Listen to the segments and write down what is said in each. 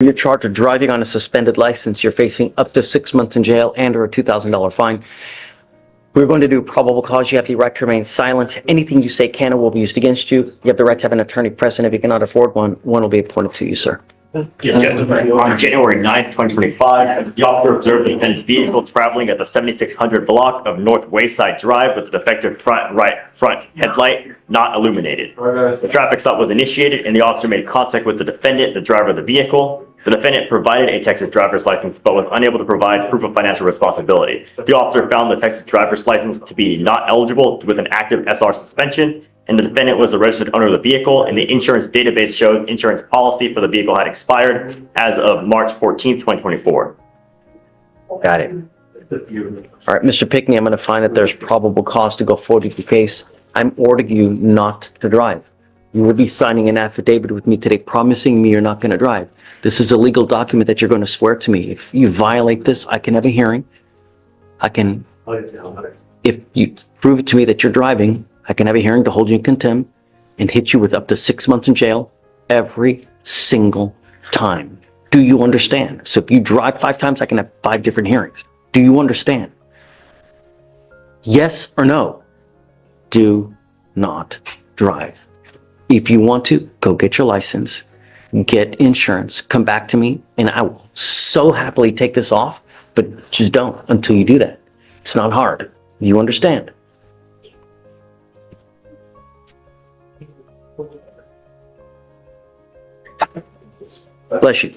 You're charged with driving on a suspended license. You're facing up to 6 months in jail and or a $2,000 fine. We're going to do probable cause. You have the right to remain silent. Anything you say can or will be used against you. You have the right to have an attorney present. If you cannot afford one, one will be appointed to you, sir. Yes, Judge. On January 9th, 2025, the officer observed the defendant's vehicle traveling at the 7600 block of North Wayside Drive with the defective front headlight not illuminated. The traffic stop was initiated and the officer made contact with the defendant, the driver of the vehicle. The defendant provided a Texas driver's license but was unable to provide proof of financial responsibility. The officer found the Texas driver's license to be not eligible with an active SR suspension, and the defendant was the registered owner of the vehicle, and the insurance database showed insurance policy for the vehicle had expired as of March 14th, 2024. Got it. All right, Mr. Pickney, I'm going to find that there's probable cause to go forward with the case. I'm ordering you not to drive. You will be signing an affidavit with me today promising me you're not going to drive. This is a legal document that you're going to swear to me. If you violate this, I can have a hearing. If you prove it to me that you're driving, I can have a hearing to hold you in contempt and hit you with up to 6 months in jail every single time. Do you understand? So if you drive 5 times, I can have 5 different hearings. Do you understand? Yes or no? Do not drive. If you want to, go get your license, get insurance, come back to me, and I will so happily take this off, but just don't until you do that. It's not hard. You understand? Bless you.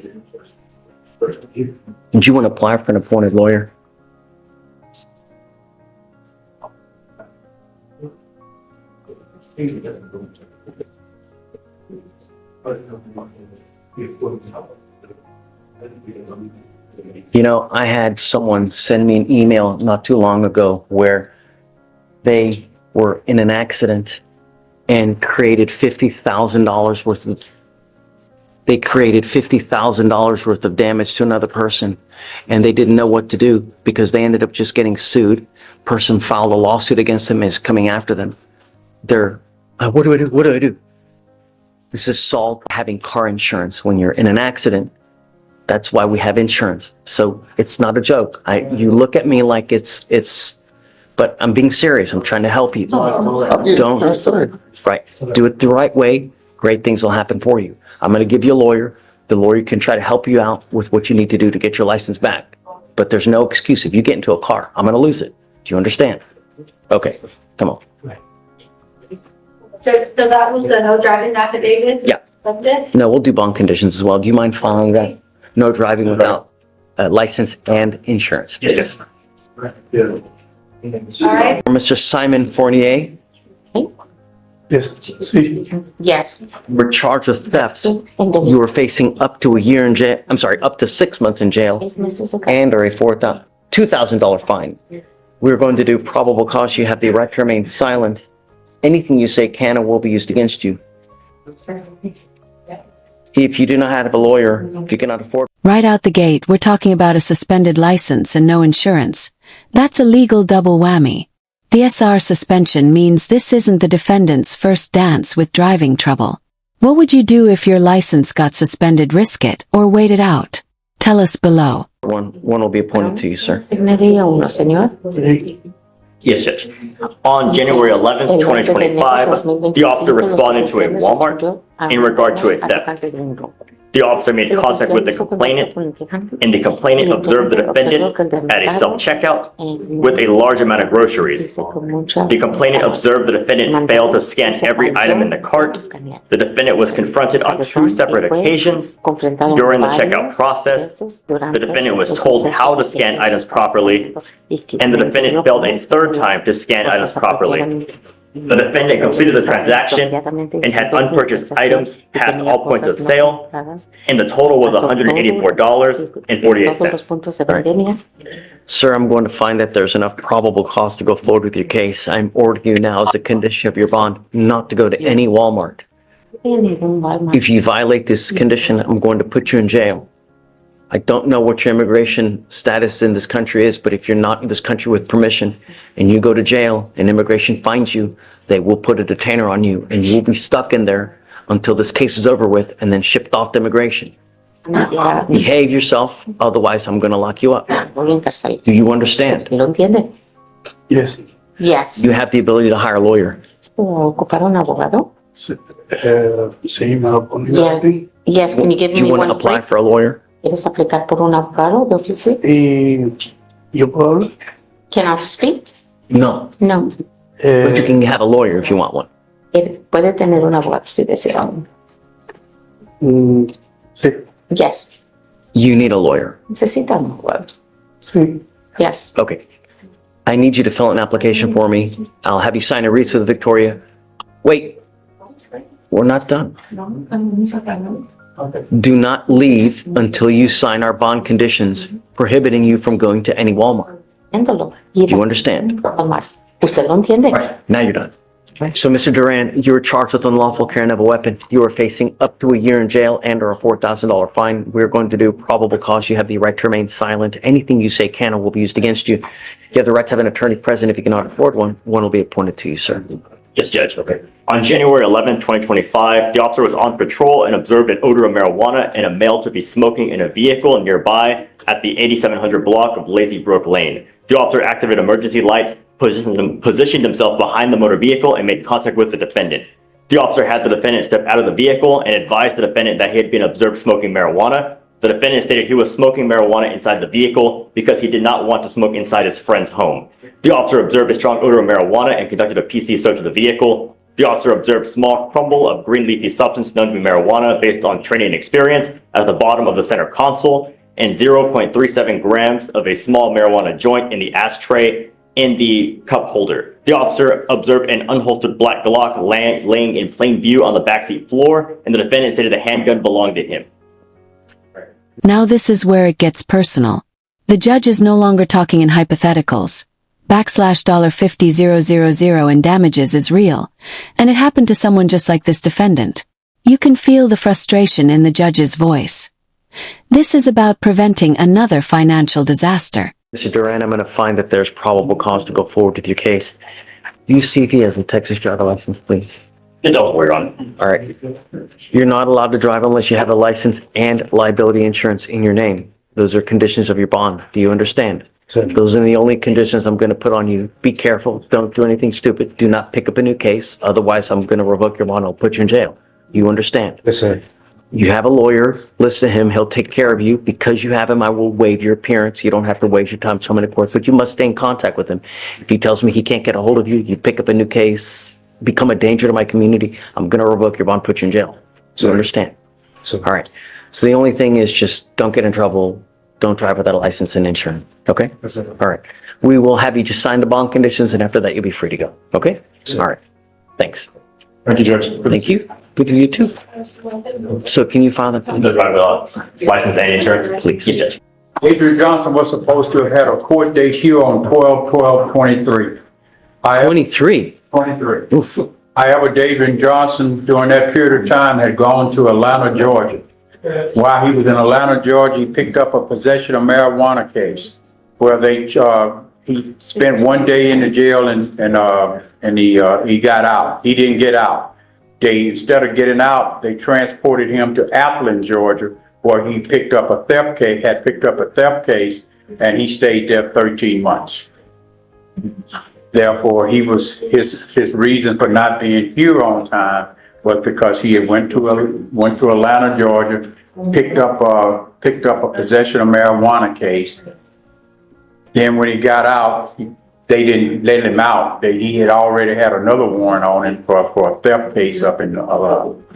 Did you want to apply for an appointed lawyer? You know, I had someone send me an email not too long ago where they were in an accident and created $50,000 worth of worth of damage to another person, and they didn't know what to do because they ended up just getting sued. Person filed a lawsuit against them and is coming after them. They're, what do I do? What do I do? This is solved by having car insurance when you're in an accident. That's why we have insurance. So it's not a joke. You look at me like it's, but I'm being serious. I'm trying to help you. Don't, right. Do it the right way. Great things will happen for you. I'm going to give you a lawyer. The lawyer can try to help you out with what you need to do to get your license back. But there's no excuse. If you get into a car, I'm going to lose it. Do you understand? Okay, come on. So that was a no driving affidavit? Yeah. That's it? No, we'll do bond conditions as well. Do you mind following that? No driving without license and insurance, please. Yes. All right. Mr. Simon Fournier, Yes, see, Yes. we're charged with theft. You were facing up to a year in jail, I'm sorry, up to 6 months in jail Is Mrs. Okay? and or a $2,000 fine. We're going to do probable cause. You have the right to remain silent. Anything you say can or will be used against you. If you do not have a lawyer, if you cannot afford. Right out the gate, we're talking about a suspended license and no insurance. That's a legal double whammy. The SR suspension means this isn't the defendant's first dance with driving trouble. What would you do if your license got suspended? Risk it or wait it out? Tell us below. One will be appointed to you, sir. Asignaría uno, señor. Yes, Judge. On January 11th, 2025, the officer responded to a Walmart in regard to a theft. The officer made contact with the complainant, and the complainant observed the defendant at a self-checkout with a large amount of groceries. The complainant observed the defendant failed to scan every item in the cart. The defendant was confronted on 2 separate occasions during the checkout process. The defendant was told how to scan items properly, and the defendant failed a 3rd time to scan items properly. The defendant completed the transaction and had unpurchased items past all points of sale, and the total was $184.48. Sir, I'm going to find that there's enough probable cause to go forward with your case. I'm ordering you now as a condition of your bond not to go to any Walmart. If you violate this condition, I'm going to put you in jail. I don't know what your immigration status in this country is, but if you're not in this country with permission and you go to jail and immigration finds you, they will put a detainer on you and you will be stuck in there until this case is over with and then shipped off to immigration. Ya, Behave yourself, otherwise I'm gonna lock you up. voy a encarcelar. Do you understand? ¿Lo entiende? Yes. Yes. You have the ability to hire a lawyer. ¿Ocupar un abogado? Sí, sí, me lo ponía Yeah. aquí. Yes, can you give Do you me want to one apply free? for a lawyer? ¿Quieres aplicar por un abogado de oficio? Y yo puedo hablar. Can I speak? No. No. But you can have a lawyer if you want one. Él puede tener un abogado si desea. Sí, Yes. You need a lawyer. Necesita un abogado. sí. Yes. Okay. I need you to fill out an application for me. I'll have you sign a wreath with Victoria. Wait. We're not done. Do not leave until you sign our bond conditions prohibiting you from going to any Walmart. Entiéndolo. Do you understand? ¿Usted lo entiende? Now you're done. So, Mr. Duran, you were charged with unlawful carrying of a weapon. You are facing up to a year in jail and or a $4,000 fine. We're going to do probable cause. You have the right to remain silent. Anything you say can or will be used against you. You have the right to have an attorney present. If you cannot afford one, one will be appointed to you, sir. Yes, Judge. Okay. On January 11, 2025, the officer was on patrol and observed an odor of marijuana and a male to be smoking in a vehicle nearby at the 8700 block of Lazy Brook Lane. The officer activated emergency lights, positioned himself behind the motor vehicle, and made contact with the defendant. The officer had the defendant step out of the vehicle and advised the defendant that he had been observed smoking marijuana. The defendant stated he was smoking marijuana inside the vehicle because he did not want to smoke inside his friend's home. The officer observed a strong odor of marijuana and conducted a PC search of the vehicle. The officer observed small crumble of green leafy substance known to be marijuana based on training and experience at the bottom of the center console, and 0.37 grams of a small marijuana joint in the ashtray in the cup holder. The officer observed an unholstered black Glock laying in plain view on the backseat floor, and the defendant stated the handgun belonged to him. Now this is where it gets personal. The judge is no longer talking in hypotheticals. $50,000 in damages is real, and it happened to someone just like this defendant. You can feel the frustration in the judge's voice. This is about preventing another financial disaster. Mr. Duran, I'm going to find that there's probable cause to go forward with your case. You see if he has a Texas driver license, please. Don't worry on it. All right. You're not allowed to drive unless you have a license and liability insurance in your name. Those are conditions of your bond. Do you understand? Those are the only conditions I'm going to put on you. Be careful. Don't do anything stupid. Do not pick up a new case. Otherwise, I'm going to revoke your bond. I'll put you in jail. You understand? Yes, sir. You have a lawyer. Listen to him. He'll take care of you. Because you have him, I will waive your appearance. You don't have to waste your time coming to court, but you must stay in contact with him. If he tells me he can't get a hold of you, you pick up a new case, become a danger to my community, I'm going to revoke your bond, put you in jail. So you understand? All right. So the only thing is just don't get in trouble. Don't drive without a license and insurance. Okay? Yes, sir. All right. We will have you just sign the bond conditions, and after that, you'll be free to go. Okay? All right. Thanks. Thank you, Judge. Thank you. Good to you too. So can you file that? The driver license and insurance, please. Yes, Judge. Adrian Johnson was supposed to have had a court date here on 12/12/23. 23. 23. Oof. However, Adrian Johnson, during that period of time, had gone to Atlanta, Georgia. While he was in Atlanta, Georgia, he picked up a possession of marijuana case where he spent one day in the jail and he got out. He didn't get out. Instead of getting out, they transported him to Appleton, Georgia, where he picked up a theft case, and he stayed there 13 months. Therefore, his reason for not being here on time was because he had went to Atlanta, Georgia, picked up a possession of marijuana case. Then when he got out, they didn't let him out. He had already had another warrant on him for a theft case up in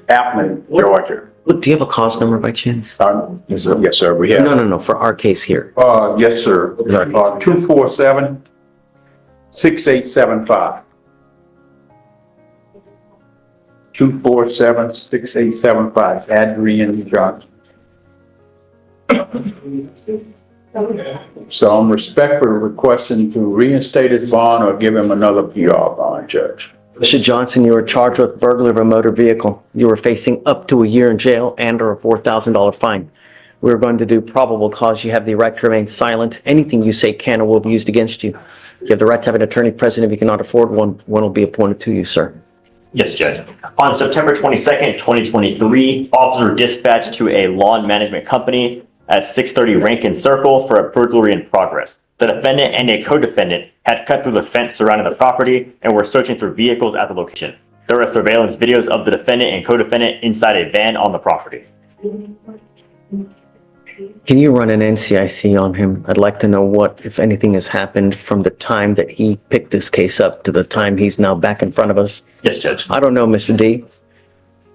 Appleton, Georgia. Look, do you have a cause number by chance? Yes, sir. We have. No, for our case here. Yes, sir. 247-6875. 247-6875. Adrian Johnson. So I'm respectfully requesting to reinstate his bond or give him another PR bond, Judge. Mr. Johnson, you were charged with burglary of a motor vehicle. You were facing up to a year in jail and or a $4,000 fine. We're going to do probable cause. You have the right to remain silent. Anything you say can or will be used against you. You have the right to have an attorney present. If you cannot afford one, one will be appointed to you, sir. Yes, Judge. On September 22nd, 2023, officers were dispatched to a lawn management company at 630 Rankin Circle for a burglary in progress. The defendant and a co-defendant had cut through the fence surrounding the property and were searching through vehicles at the location. There were surveillance videos of the defendant and co-defendant inside a van on the property. Can you run an NCIC on him? I'd like to know what, if anything, has happened from the time that he picked this case up to the time he's now back in front of us. Yes, Judge. I don't know, Mr. D.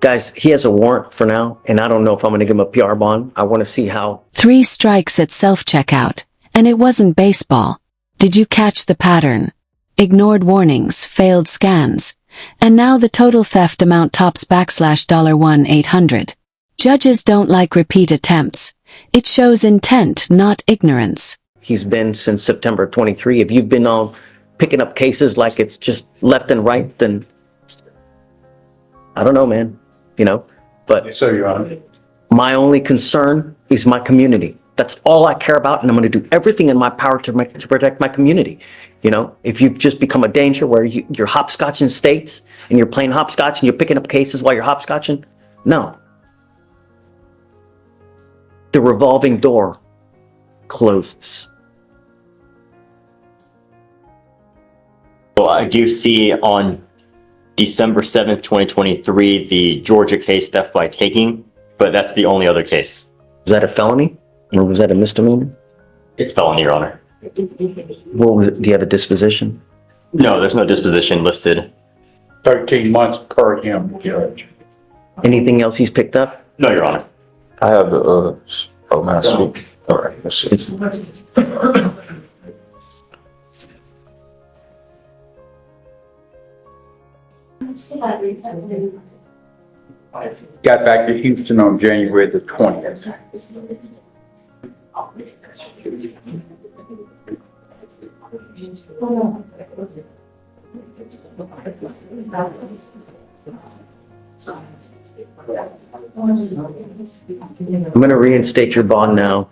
Guys, he has a warrant for now, and I don't know if I'm going to give him a PR bond. I want to see how. 3 strikes at self-checkout, and it wasn't baseball. Did you catch the pattern? Ignored warnings, failed scans, and now the total theft amount tops $1-800. Judges don't like repeat attempts. It shows intent, not ignorance. He's been since September 23. If you've been all picking up cases like it's just left and right, then I don't know, man. You know, but Yes, sir, Your Honor. my only concern is my community. That's all I care about, and I'm going to do everything in my power to protect my community. You know, if you've just become a danger where you're hopscotching states and you're playing hopscotch and you're picking up cases while you're hopscotching, no. The revolving door closes. Well, I do see on December 7th, 2023, the Georgia case theft by taking, but that's the only other case. Was that a felony or was that a misdemeanor? It's felony, Your Honor. What was it? Do you have a disposition? No, there's no disposition listed. 13 months per him, Judge. Anything else he's picked up? No, Your Honor. I have the, oh man, I speak. All right, let's see. Got back to Houston on January the 20th. I'm going to reinstate your bond now,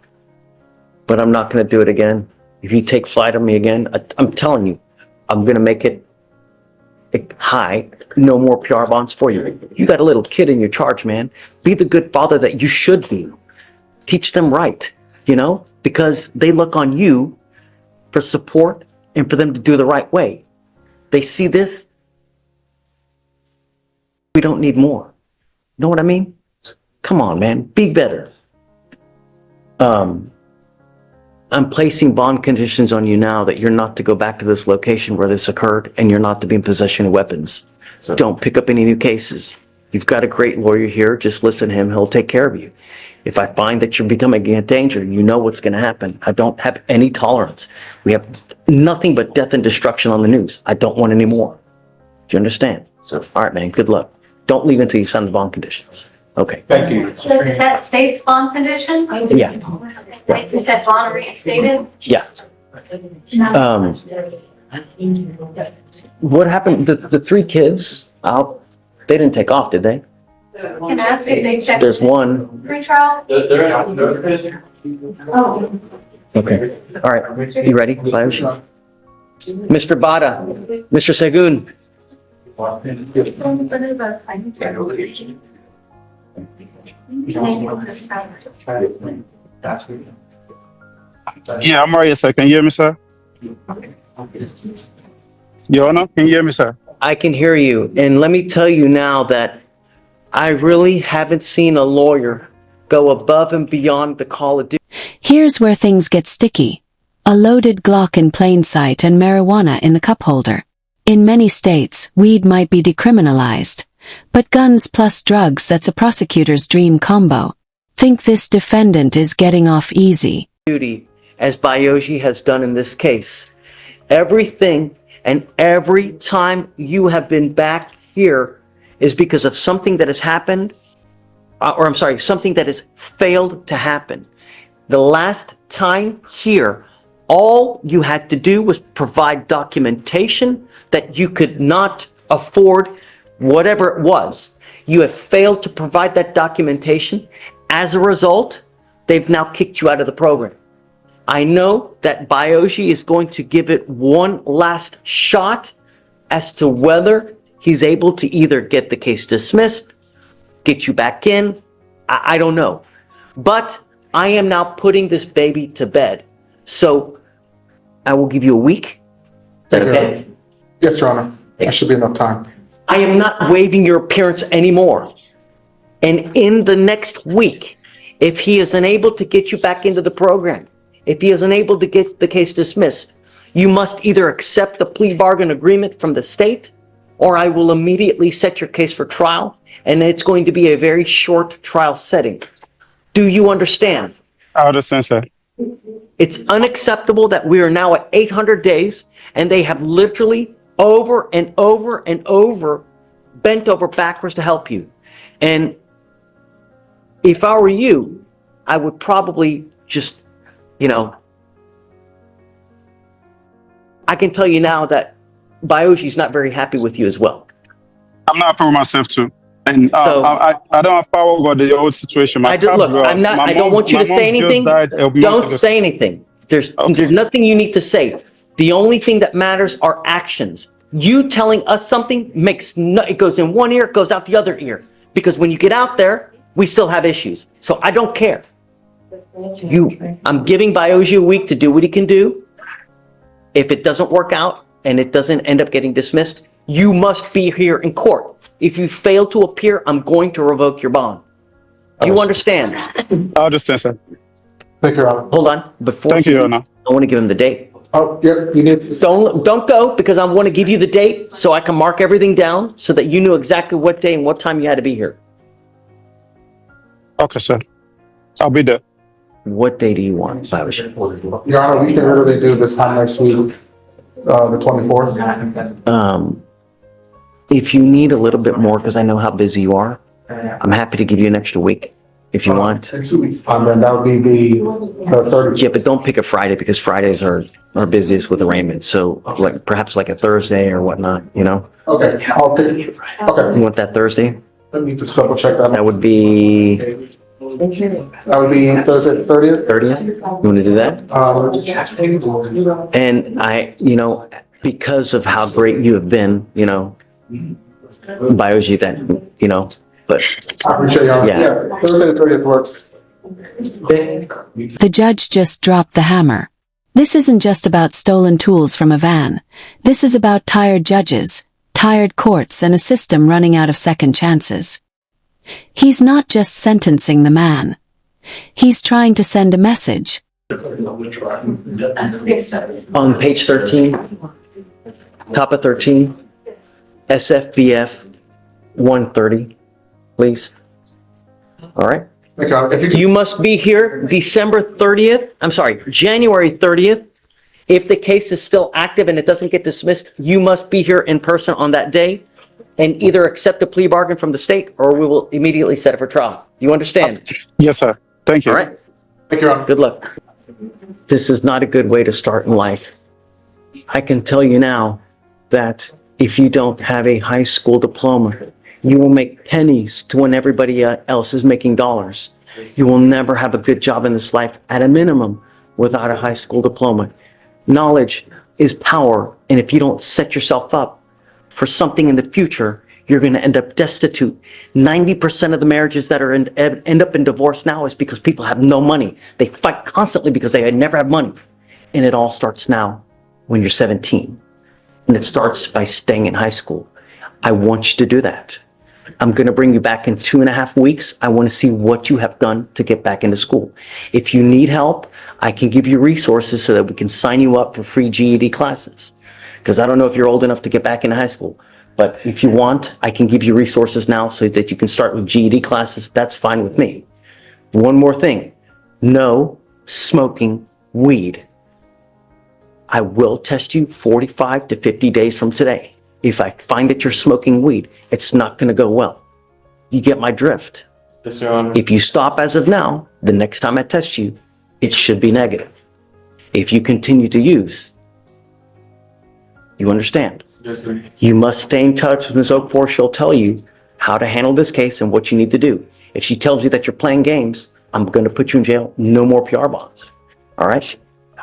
but I'm not going to do it again. If you take flight on me again, I'm telling you, I'm going to make it high. No more PR bonds for you. You got a little kid in your charge, man. Be the good father that you should be. Teach them right, you know, because they look on you for support and for them to do the right way. They see this. We don't need more. Know what I mean? Come on, man. Be better. I'm placing bond conditions on you now that you're not to go back to this location where this occurred and you're not to be in possession of weapons. So don't pick up any new cases. You've got a great lawyer here. Just listen to him. He'll take care of you. If I find that you're becoming a danger, you know what's going to happen. I don't have any tolerance. We have nothing but death and destruction on the news. I don't want any more. Do you understand? So, all right, man. Good luck. Don't leave until you sign the bond conditions. Okay. Thank you. That states bond conditions? Yeah. You said bond reinstated? Yeah. What happened? The 3 kids out, they didn't take off, did they? Can I ask if they checked? There's one. Pretrial? Oh. Okay. All right. You ready? Mr. Bada, Mr. Segun. Yeah, I'm right, sir. Can you hear me, sir? Your Honor, can you hear me, sir? I can hear you. And let me tell you now that I really haven't seen a lawyer go above and beyond the call of duty. Here's where things get sticky. A loaded Glock in plain sight and marijuana in the cup holder. In many states, weed might be decriminalized. But guns plus drugs, that's a prosecutor's dream combo. Think this defendant is getting off easy. Duty, as Bayoshi has done in this case. Everything and every time you have been back here is because of something that has happened, something that has failed to happen. The last time here, all you had to do was provide documentation that you could not afford whatever it was. You have failed to provide that documentation. As a result, they've now kicked you out of the program. I know that Bayoshi is going to give it one last shot as to whether he's able to either get the case dismissed, get you back in. I don't know. But I am now putting this baby to bed. So I will give you a week. Is that okay? Yes, Your Honor. That should be enough time. I am not waiving your appearance anymore. And in the next week, if he is unable to get you back into the program, if he is unable to get the case dismissed, you must either accept the plea bargain agreement from the state, or I will immediately set your case for trial, and it's going to be a very short trial setting. Do you understand? I understand, sir. It's unacceptable that we are now at 800 days, and they have literally over and over and over bent over backwards to help you. And if I were you, I would probably just, I can tell you now that Bioshi's not very happy with you as well. I'm not happy with myself too. And So- I don't have power over the old situation. I don't want you to say anything. Don't say anything. There's nothing you need to say. The only thing that matters are actions. You telling us something it goes in one ear, it goes out the other ear. Because when you get out there, we still have issues. So I don't care. I'm giving Bioshi a week to do what he can do. If it doesn't work out and it doesn't end up getting dismissed, you must be here in court. If you fail to appear, I'm going to revoke your bond. Do you understand? I understand, sir. Thank you, Your Honor. Hold on. Before Thank you, Your Honor. I want to give him the date. Oh, yeah, you need to. Don't go, because I want to give you the date so I can mark everything down so that you knew exactly what day and what time you had to be here. Okay, sir. I'll be there. What day do you want, Bioshi? Your Honor, we can literally do this time next week, the 24th. If you need a little bit more, because I know how busy you are, I'm happy to give you an extra week if you want. In 2 weeks' time, then that would be the 30th. Yeah, but don't pick a Friday, because Fridays are busiest with arraignments. So perhaps like a Thursday or whatnot, Okay, I'll pick. Okay, You want that Thursday? let me just double check that. That would be That would be Thursday, the 30th. 30th? You want to do that? And because of how great you have been, Bioshi, but I appreciate Your Honor. Yeah. Yeah, Thursday, the 30th works. The judge just dropped the hammer. This isn't just about stolen tools from a van. This is about tired judges, tired courts, and a system running out of second chances. He's not just sentencing the man. He's trying to send a message. on page 13, top of 13, SFBF 130, please. All right. Thank you. If you could- You must be here January 30th. If the case is still active and it doesn't get dismissed, you must be here in person on that day and either accept a plea bargain from the state or we will immediately set it for trial. Do you understand? Yes, sir. Thank you. All right. Thank you, Your Honor. Good luck. This is not a good way to start in life. I can tell you now that if you don't have a high school diploma, you will make pennies to when everybody else is making dollars. You will never have a good job in this life at a minimum without a high school diploma. Knowledge is power, and if you don't set yourself up for something in the future, you're going to end up destitute. 90% of the marriages that end up in divorce now is because people have no money. They fight constantly because they never have money. And it all starts now when you're 17. And it starts by staying in high school. I want you to do that. I'm going to bring you back in 2.5 weeks. I want to see what you have done to get back into school. If you need help, I can give you resources so that we can sign you up for free GED classes. Because I don't know if you're old enough to get back into high school. But if you want, I can give you resources now so that you can start with GED classes. That's fine with me. One more thing. No smoking weed. I will test you 45 to 50 days from today. If I find that you're smoking weed, it's not going to go well. You get my drift. Yes, Your Honor. If you stop as of now, the next time I test you, it should be negative. If you continue to use, you understand? Yes, sir. You must stay in touch with Ms. Oakforth. She'll tell you how to handle this case and what you need to do. If she tells you that you're playing games, I'm going to put you in jail. No more PR bonds. All right? Do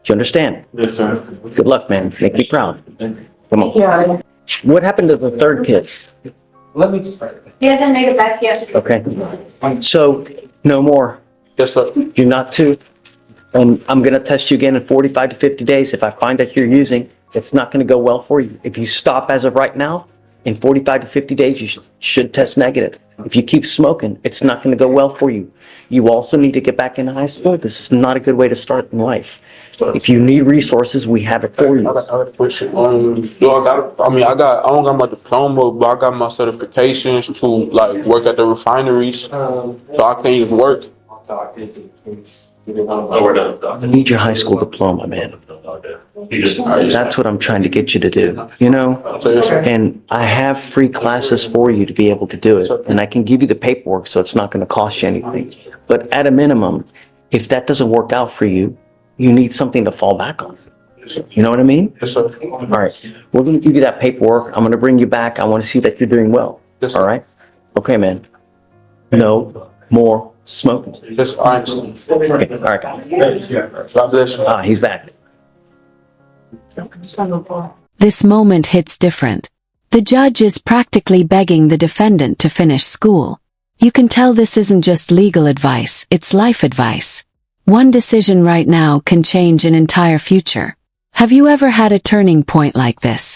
you understand? Yes, sir. Good luck, man. Make me proud. Come on. What happened to the third kid? He hasn't made it back yet. Okay. So, no more. Yes, sir. You're not to. And I'm going to test you again in 45 to 50 days. If I find that you're using, it's not going to go well for you. If you stop as of right now, in 45 to 50 days, you should test negative. If you keep smoking, it's not going to go well for you. You also need to get back into high school. This is not a good way to start in life. If you need resources, we have it for you. I got a question. I don't got my diploma, but I got my certifications to like work at the refineries. So I can't even work. You need your high school diploma, man. That's what I'm trying to get you to do, you know? And I have free classes for you to be able to do it. And I can give you the paperwork, so it's not going to cost you anything. But at a minimum, if that doesn't work out for you, you need something to fall back on. You know what I mean? Yes, sir. All right. We're going to give you that paperwork. I'm going to bring you back. I want to see that you're doing well. Yes, sir. All right? Okay, man. No more smoking. Yes, I understand. Okay, all right, guys. God bless you. He's back. This moment hits different. The judge is practically begging the defendant to finish school. You can tell this isn't just legal advice, it's life advice. One decision right now can change an entire future. Have you ever had a turning point like this?